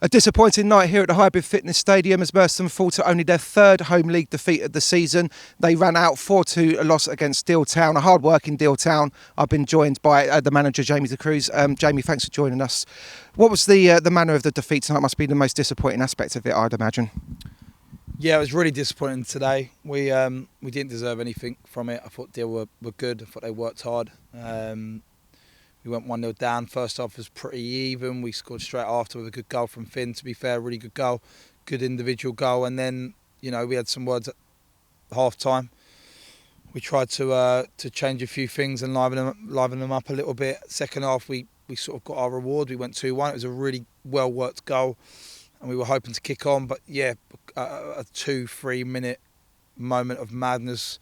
A disappointing night here at the Hybrid Fitness Stadium as Merstham fall to only their third home league defeat of the season. They ran out 4-2 a loss against Deal Town, a hard-working Deal Town. I've been joined by the manager, Jamie Decruz. Jamie, thanks for joining us. What was the manner of the defeat tonight? Must be the most disappointing aspect of it, I'd imagine. Yeah, it was really disappointing today. We didn't deserve anything from it. I thought Deal were good. I thought they worked hard. We went 1-0 down. First half was pretty even. We scored straight after with a good goal from Finn, to be fair. Really good goal. Good individual goal. And then, we had some words at half-time. We tried to change a few things and liven them up a little bit. Second half, we sort of got our reward. We went 2-1. It was a really well-worked goal. And we were hoping to kick on. But, yeah, a 2-3 minute moment of madness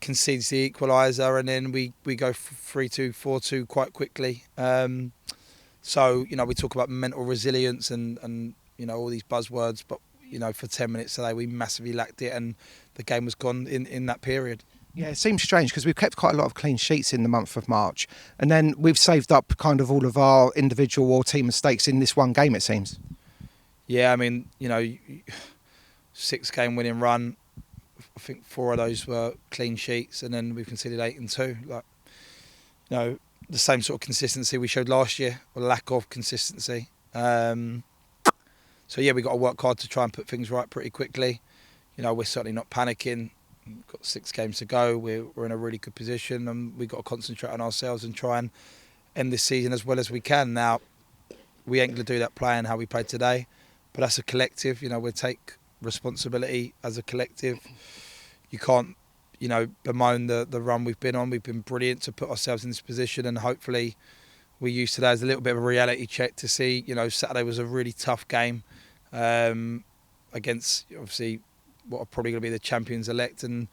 concedes the equaliser, and then we go 3-2, 4-2 quite quickly. So, we talk about mental resilience and all these buzzwords, but, for 10 minutes today, we massively lacked it, and the game was gone in that period. Yeah, it seems strange because we've kept quite a lot of clean sheets in the month of March, and then we've saved up kind of all of our individual or team mistakes in this one game, it seems. Yeah, I mean, 6-game winning run. I think 4 of those were clean sheets, and then we conceded 8 and 2. The same sort of consistency we showed last year, or lack of consistency. So yeah, we got to work hard to try and put things right pretty quickly. We're certainly not panicking. We've got 6 games to go. We're in a really good position, and we've got to concentrate on ourselves and try and end this season as well as we can. Now, we ain't going to do that playing how we played today, but that's a collective. We take responsibility as a collective. You can't, bemoan the run we've been on. We've been brilliant to put ourselves in this position, and hopefully we use today as a little bit of a reality check to see, Saturday was a really tough game against, obviously, what are probably going to be the champions elect, and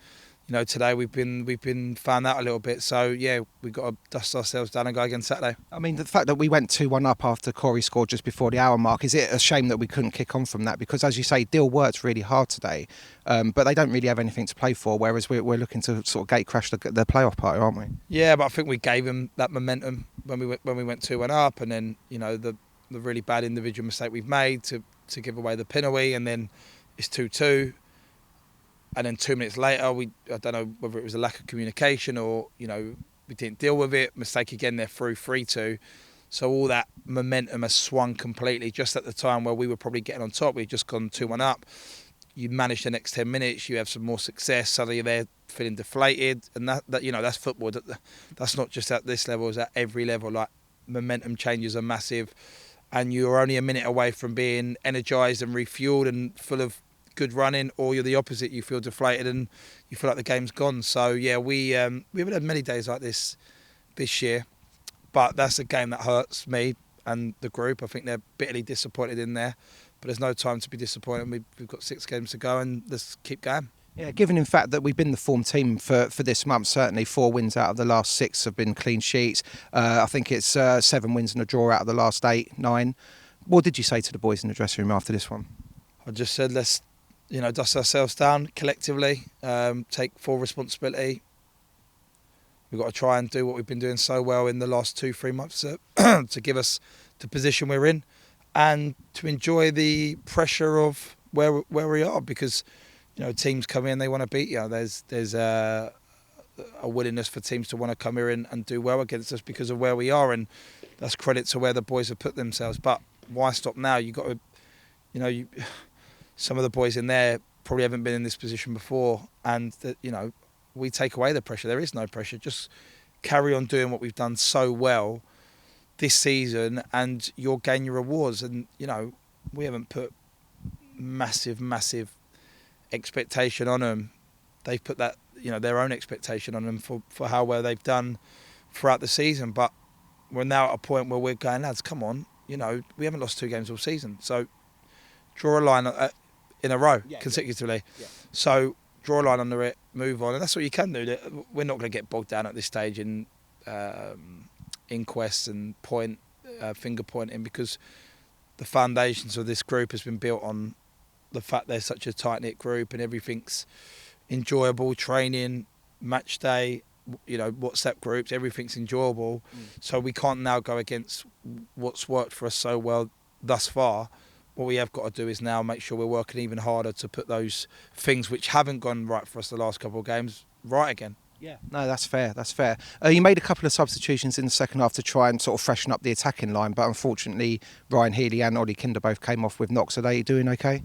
today we've been found out a little bit. So yeah, we've got to dust ourselves down and go again Saturday. I mean, the fact that we went 2-1 up after Corey scored just before the hour mark, is it a shame that we couldn't kick on from that? Because as you say, Deal worked really hard today, but they don't really have anything to play for, whereas we're looking to sort of gate crash the playoff party, aren't we? Yeah, but I think we gave them that momentum when we went 2-1 up, and then the really bad individual mistake we've made to give away the penalty, and then it's 2-2. And then 2 minutes later, I don't know whether it was a lack of communication or, we didn't deal with it. Mistake again, they're through 3-2. So all that momentum has swung completely just at the time where we were probably getting on top. We'd just gone 2-1 up. You manage the next 10 minutes, you have some more success. Suddenly they're feeling deflated. And that that's football. That's not just at this level, it's at every level. Like, momentum changes are massive. And you're only a minute away from being energised and refuelled and full of good running, or you're the opposite. You feel deflated and you feel like the game's gone. So yeah, we haven't had many days like this year, but that's a game that hurts me and the group. I think they're bitterly disappointed in there, but there's no time to be disappointed. We've got 6 games to go, and let's keep going. Yeah, given in fact that we've been the form team for this month, certainly 4 wins out of the last 6 have been clean sheets. I think it's 7 wins and a draw out of the last 8, 9. What did you say to the boys in the dressing room after this one? I just said, let's dust ourselves down collectively, take full responsibility. We've got to try and do what we've been doing so well in the last 2-3 months to give us the position we're in, and to enjoy the pressure of where we are, because teams come in, they want to beat you. There's a willingness for teams to want to come here and do well against us because of where we are, and that's credit to where the boys have put themselves. But why stop now? You got to, some of the boys in there probably haven't been in this position before, and we take away the pressure. There is no pressure. Just carry on doing what we've done so well this season, and you'll gain your rewards. And we haven't put massive expectation on them. They've put that their own expectation on them for how well they've done throughout the season. But we're now at a point where we're going, lads, come on, we haven't lost 2 games all season, so draw a line in a row consecutively. Yeah. So draw a line under it, move on, and that's what you can do. We're not going to get bogged down at this stage in inquests and finger pointing, because the foundations of this group has been built on the fact they're such a tight-knit group, and everything's enjoyable. Training, match day, WhatsApp groups, everything's enjoyable. So we can't now go against what's worked for us so well thus far. what we have got to do is now make sure we're working even harder to put those things which haven't gone right for us the last couple of games right again. Yeah, no, that's fair. That's fair. You made a couple of substitutions in the second half to try and sort of freshen up the attacking line, but unfortunately, Ryan Healy and Ollie Kinder both came off with knocks. Are they doing okay?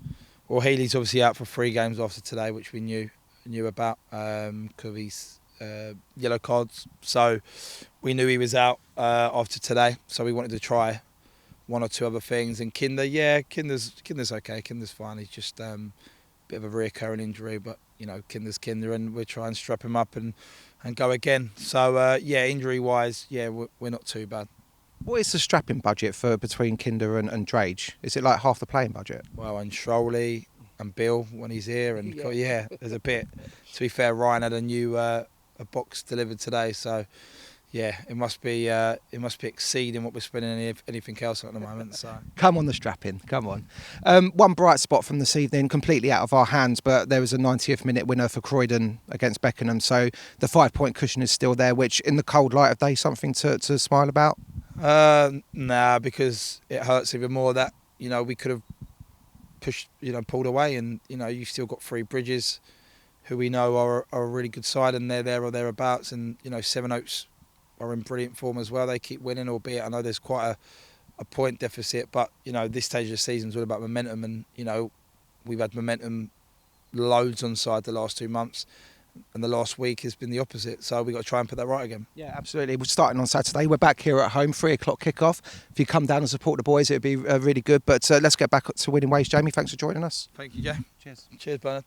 Well, Healy's obviously out for 3 games after today, which we knew about because he's yellow cards. So we knew he was out after today. So we wanted to try 1 or 2 other things. And Kinder's okay. Kinder's fine. He's just a bit of a reoccurring injury, but Kinder's Kinder, and we're trying to strap him up and go again. So injury-wise, we're not too bad. What is the strapping budget for between Kinder and Drage? Is it like half the playing budget? Well, and Shroley and Bill when he's here, and there's a bit. To be fair, Ryan had a new a box delivered today, so it must be exceeding what we're spending anything else on at the moment. So come on, the strapping, come on. One bright spot from this evening, completely out of our hands, but there was a 90th minute winner for Croydon against Beckenham, so the 5-point cushion is still there. Which, in the cold light of day, something to smile about. Nah, because it hurts even more that we could have pushed, pulled away, and you've still got 3 Bridges, who we know are a really good side, and they're there or thereabouts, and Sevenoaks are in brilliant form as well. They keep winning, albeit I know there's quite a point deficit, but this stage of the season is all about momentum, and we've had momentum loads on side the last 2 months. And the last week has been the opposite, so we've got to try and put that right again. Yeah, absolutely. We're starting on Saturday. We're back here at home, 3 o'clock kickoff. If you come down and support the boys, it'd be really good. But let's get back to winning ways. Jamie, thanks for joining us. Thank you, Jay. Cheers. Cheers, Bernard.